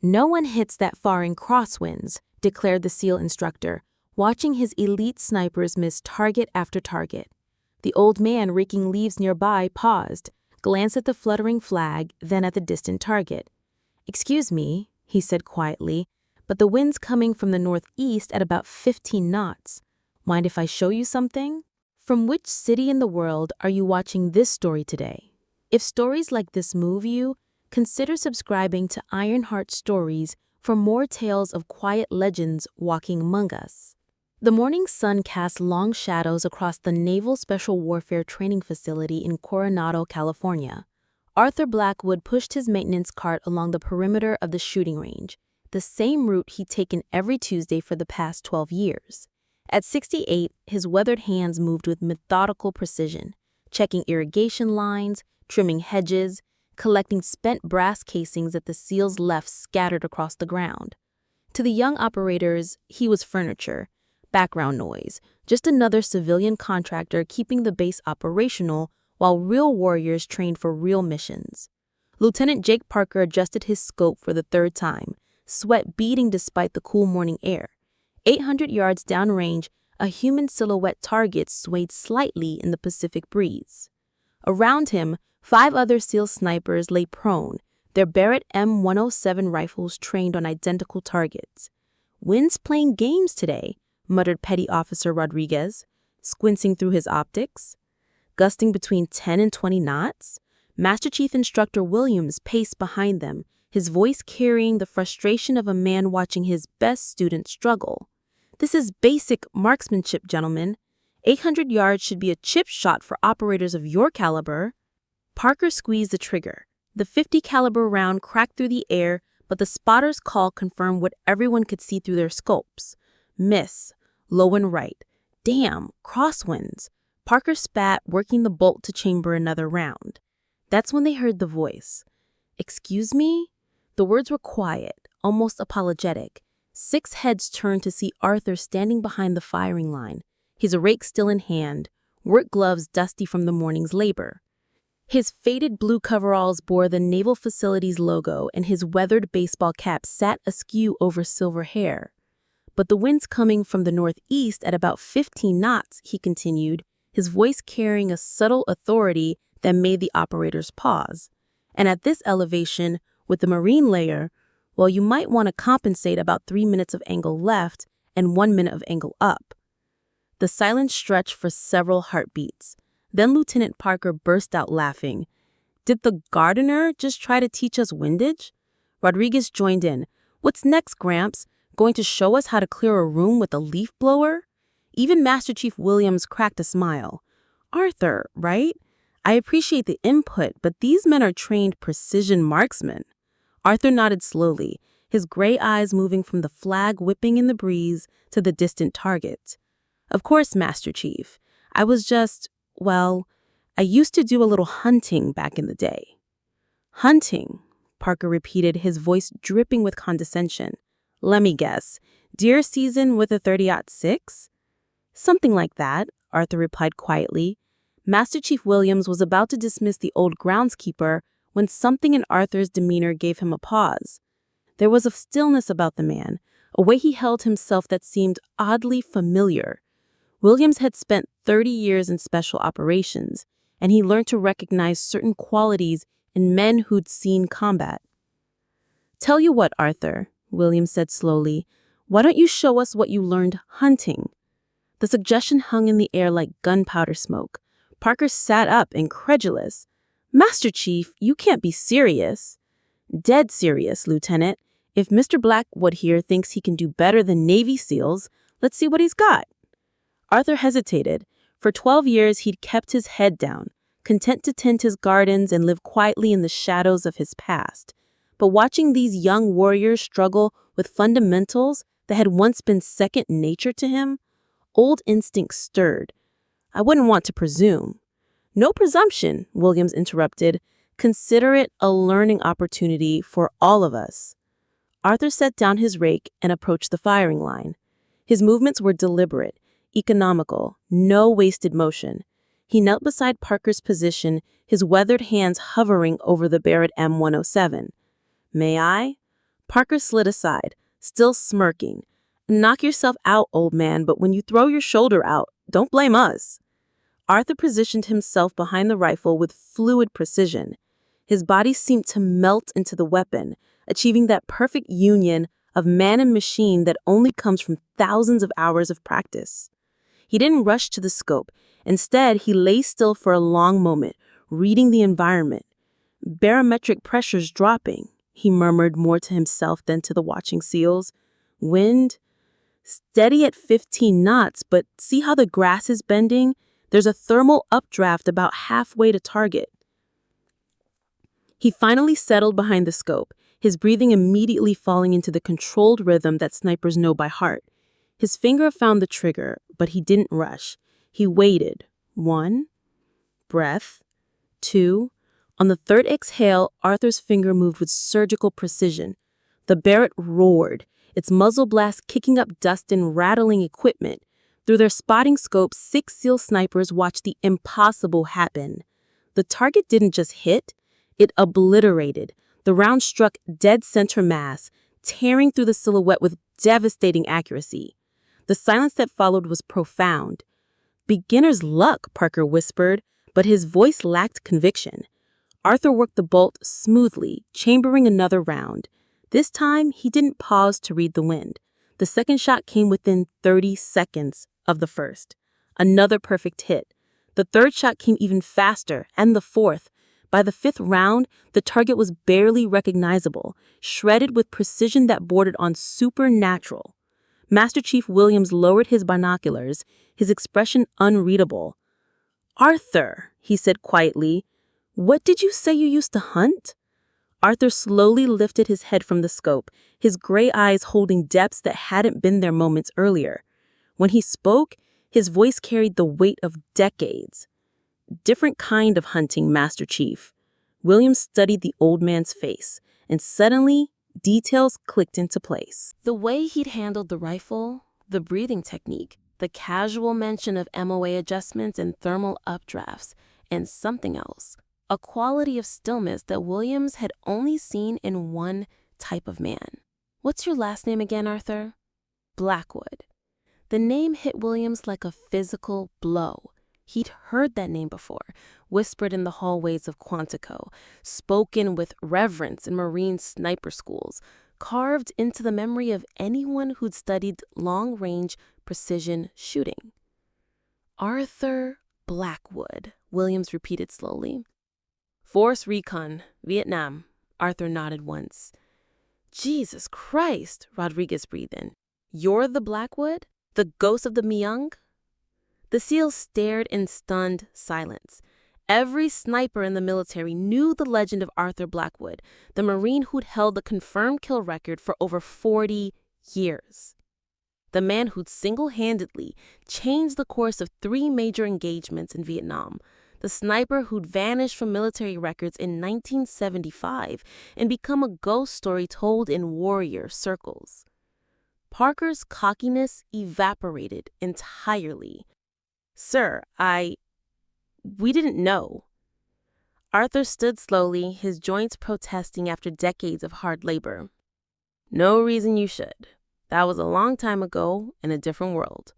No one hits that far in crosswinds, declared the SEAL instructor, watching his elite snipers miss target after target. The old man raking leaves nearby paused, glanced at the fluttering flag, then at the distant target. "Excuse me," he said quietly, "but the wind's coming from the northeast at about 15 knots. Mind if I show you something?" From which city in the world are you watching this story today? If stories like this move you, consider subscribing to Ironheart Stories for more tales of quiet legends walking among us. The morning sun cast long shadows across the Naval Special Warfare Training Facility in Coronado, California. Arthur Blackwood pushed his maintenance cart along the perimeter of the shooting range, the same route he'd taken every Tuesday for the past 12 years. At 68, his weathered hands moved with methodical precision, checking irrigation lines, trimming hedges, collecting spent brass casings that the SEALs left scattered across the ground. To the young operators, he was furniture, background noise, just another civilian contractor keeping the base operational while real warriors trained for real missions. Lieutenant Jake Parker adjusted his scope for the third time, sweat beading despite the cool morning air. 800 yards downrange, a human silhouette target swayed slightly in the Pacific breeze. Around him, 5 other SEAL snipers lay prone, their Barrett M107 rifles trained on identical targets. "Wind's playing games today," muttered Petty Officer Rodriguez, squinting through his optics. Gusting between 10 and 20 knots, Master Chief Instructor Williams paced behind them, his voice carrying the frustration of a man watching his best student struggle. "This is basic marksmanship, gentlemen. 800 yards should be a chip shot for operators of your caliber." Parker squeezed the trigger. The .50 caliber round cracked through the air, but the spotter's call confirmed what everyone could see through their scopes. Miss. Low and right. Damn, crosswinds. Parker spat, working the bolt to chamber another round. That's when they heard the voice. "Excuse me?" The words were quiet, almost apologetic. 6 heads turned to see Arthur standing behind the firing line, his rake still in hand, work gloves dusty from the morning's labor. His faded blue coveralls bore the Naval Facilities logo, and his weathered baseball cap sat askew over silver hair. "But the wind's coming from the northeast at about 15 knots, he continued, his voice carrying a subtle authority that made the operators pause. "And at this elevation, with the marine layer, well, you might want to compensate about 3 minutes of angle left and 1 minute of angle up." The silence stretched for several heartbeats. Then Lieutenant Parker burst out laughing. "Did the gardener just try to teach us windage?" Rodriguez joined in. "What's next, Gramps? Going to show us how to clear a room with a leaf blower?" Even Master Chief Williams cracked a smile. "Arthur, right? I appreciate the input, but these men are trained precision marksmen." Arthur nodded slowly, his gray eyes moving from the flag whipping in the breeze to the distant target. "Of course, Master Chief. I was just, well, I used to do a little hunting back in the day." "Hunting," Parker repeated, his voice dripping with condescension. "Let me guess. Deer season with a 30-06? "Something like that," Arthur replied quietly. Master Chief Williams was about to dismiss the old groundskeeper when something in Arthur's demeanor gave him a pause. There was a stillness about the man, a way he held himself that seemed oddly familiar. Williams had spent 30 years in special operations, and he learned to recognize certain qualities in men who'd seen combat. "Tell you what, Arthur," Williams said slowly, "why don't you show us what you learned hunting?" The suggestion hung in the air like gunpowder smoke. Parker sat up, incredulous. "Master Chief, you can't be serious." "Dead serious, Lieutenant. If Mr. Blackwood here thinks he can do better than Navy SEALs, let's see what he's got." Arthur hesitated. For 12 years, he'd kept his head down, content to tend his gardens and live quietly in the shadows of his past. But watching these young warriors struggle with fundamentals that had once been second nature to him, old instincts stirred. "I wouldn't want to presume." "No presumption," Williams interrupted. "Consider it a learning opportunity for all of us." Arthur set down his rake and approached the firing line. His movements were deliberate, economical, no wasted motion. He knelt beside Parker's position, his weathered hands hovering over the Barrett M107. "May I?" Parker slid aside, still smirking. Knock yourself out, old man, but when you throw your shoulder out, don't blame us. Arthur positioned himself behind the rifle with fluid precision. His body seemed to melt into the weapon, achieving that perfect union of man and machine that only comes from thousands of hours of practice. He didn't rush to the scope. Instead, he lay still for a long moment, reading the environment. Barometric pressures dropping, he murmured more to himself than to the watching seals. Wind, steady at 15 knots, but see how the grass is bending? There's a thermal updraft about halfway to target. He finally settled behind the scope, his breathing immediately falling into the controlled rhythm that snipers know by heart. His finger found the trigger, but he didn't rush. He waited. 1, breath, 2. On the third exhale, Arthur's finger moved with surgical precision. The Barrett roared, its muzzle blast kicking up dust and rattling equipment. Through their spotting scopes, 6 SEAL snipers watched the impossible happen. The target didn't just hit, it obliterated. The round struck dead center mass, tearing through the silhouette with devastating accuracy. The silence that followed was profound. "Beginner's luck," Parker whispered, but his voice lacked conviction. Arthur worked the bolt smoothly, chambering another round. This time, he didn't pause to read the wind. The second shot came within 30 seconds of the first. Another perfect hit. The third shot came even faster, and the fourth. By the 5th round, the target was barely recognizable, shredded with precision that bordered on supernatural. Master Chief Williams lowered his binoculars, his expression unreadable. "Arthur," he said quietly, "what did you say you used to hunt?" Arthur slowly lifted his head from the scope, his gray eyes holding depths that hadn't been there moments earlier. When he spoke, his voice carried the weight of decades. "Different kind of hunting, Master Chief." Williams studied the old man's face, and suddenly, details clicked into place. The way he'd handled the rifle, the breathing technique, the casual mention of MOA adjustments and thermal updrafts, and something else. A quality of stillness that Williams had only seen in one type of man. "What's your last name again, Arthur?" "Blackwood." The name hit Williams like a physical blow. He'd heard that name before, whispered in the hallways of Quantico, spoken with reverence in Marine sniper schools, carved into the memory of anyone who'd studied long-range precision shooting. "Arthur Blackwood," Williams repeated slowly. "Force Recon, Vietnam," Arthur nodded once. "Jesus Christ," Rodriguez breathed in. "You're the Blackwood? The ghost of the Myung?" The SEALs stared in stunned silence. Every sniper in the military knew the legend of Arthur Blackwood, the Marine who'd held the confirmed kill record for over 40 years. The man who'd single-handedly changed the course of 3 major engagements in Vietnam. The sniper who'd vanished from military records in 1975 and become a ghost story told in warrior circles. Parker's cockiness evaporated entirely. "Sir, we didn't know." Arthur stood slowly, his joints protesting after decades of hard labor. "No reason you should. That was a long time ago in a different world."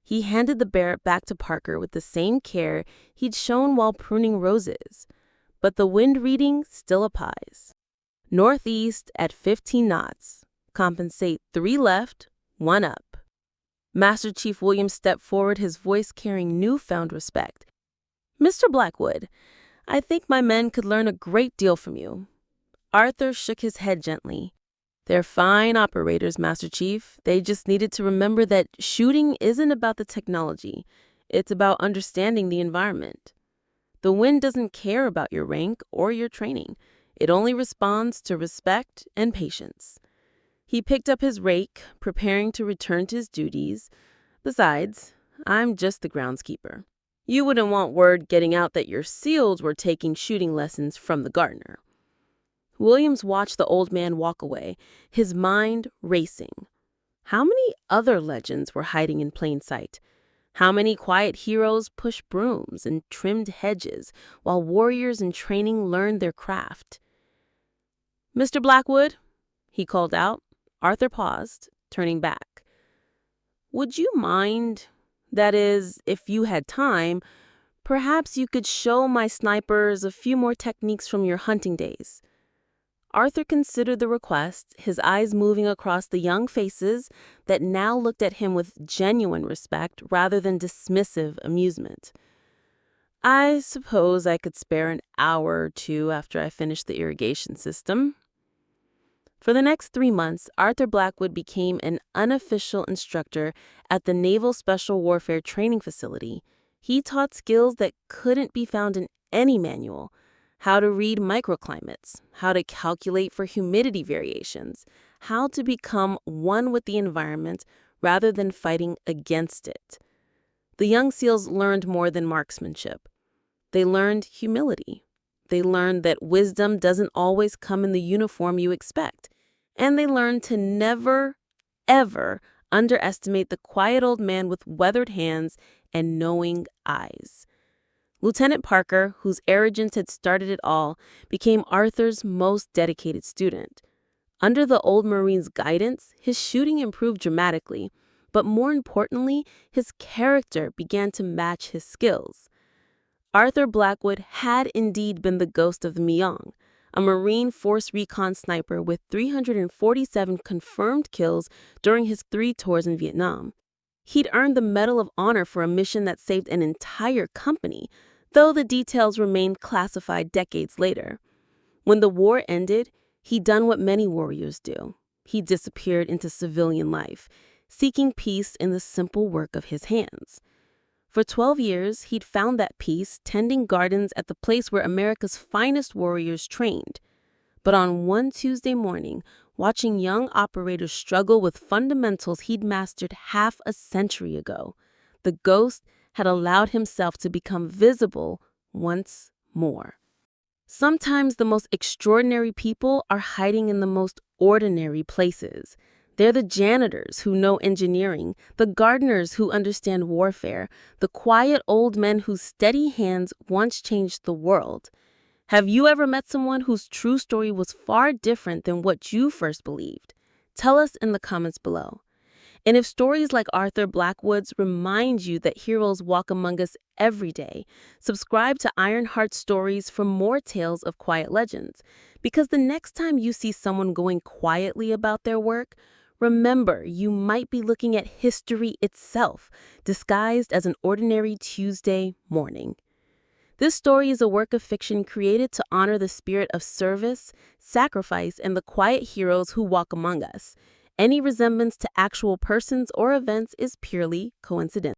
He handed the Barrett back to Parker with the same care he'd shown while pruning roses. But the wind reading still applies. "Northeast at 15 knots. Compensate 3 left, 1 up." Master Chief Williams stepped forward, his voice carrying newfound respect. "Mr. Blackwood, I think my men could learn a great deal from you." Arthur shook his head gently. "They're fine operators, Master Chief. They just needed to remember that shooting isn't about the technology. It's about understanding the environment. The wind doesn't care about your rank or your training. It only responds to respect and patience." He picked up his rake, preparing to return to his duties. "Besides, I'm just the groundskeeper. You wouldn't want word getting out that your SEALs were taking shooting lessons from the gardener." Williams watched the old man walk away, his mind racing. How many other legends were hiding in plain sight? How many quiet heroes pushed brooms and trimmed hedges while warriors in training learned their craft? "Mr. Blackwood," he called out. Arthur paused, turning back. Would you mind? That is, if you had time, perhaps you could show my snipers a few more techniques from your hunting days. Arthur considered the request, his eyes moving across the young faces that now looked at him with genuine respect rather than dismissive amusement. I suppose I could spare an hour or two after I finish the irrigation system. For the next 3 months, Arthur Blackwood became an unofficial instructor at the Naval Special Warfare Training Facility. He taught skills that couldn't be found in any manual: how to read microclimates, how to calculate for humidity variations, how to become one with the environment rather than fighting against it. The young SEALs learned more than marksmanship. They learned humility. They learned that wisdom doesn't always come in the uniform you expect. And they learned to never, ever underestimate the quiet old man with weathered hands and knowing eyes. Lieutenant Parker, whose arrogance had started it all, became Arthur's most dedicated student. Under the old Marine's guidance, his shooting improved dramatically, but more importantly, his character began to match his skills. Arthur Blackwood had indeed been the ghost of the Myong, a Marine Force Recon sniper with 347 confirmed kills during his 3 tours in Vietnam. He'd earned the Medal of Honor for a mission that saved an entire company, though the details remained classified decades later. When the war ended, he'd done what many warriors do. He disappeared into civilian life, seeking peace in the simple work of his hands. For 12 years, he'd found that peace tending gardens at the place where America's finest warriors trained. But on one Tuesday morning, watching young operators struggle with fundamentals he'd mastered half a century ago, the ghost had allowed himself to become visible once more. Sometimes the most extraordinary people are hiding in the most ordinary places. They're the janitors who know engineering, the gardeners who understand warfare, the quiet old men whose steady hands once changed the world. Have you ever met someone whose true story was far different than what you first believed? Tell us in the comments below. And if stories like Arthur Blackwood's remind you that heroes walk among us every day, subscribe to Ironheart Stories for more tales of quiet legends. Because the next time you see someone going quietly about their work, remember, you might be looking at history itself, disguised as an ordinary Tuesday morning. This story is a work of fiction created to honor the spirit of service, sacrifice, and the quiet heroes who walk among us. Any resemblance to actual persons or events is purely coincidental.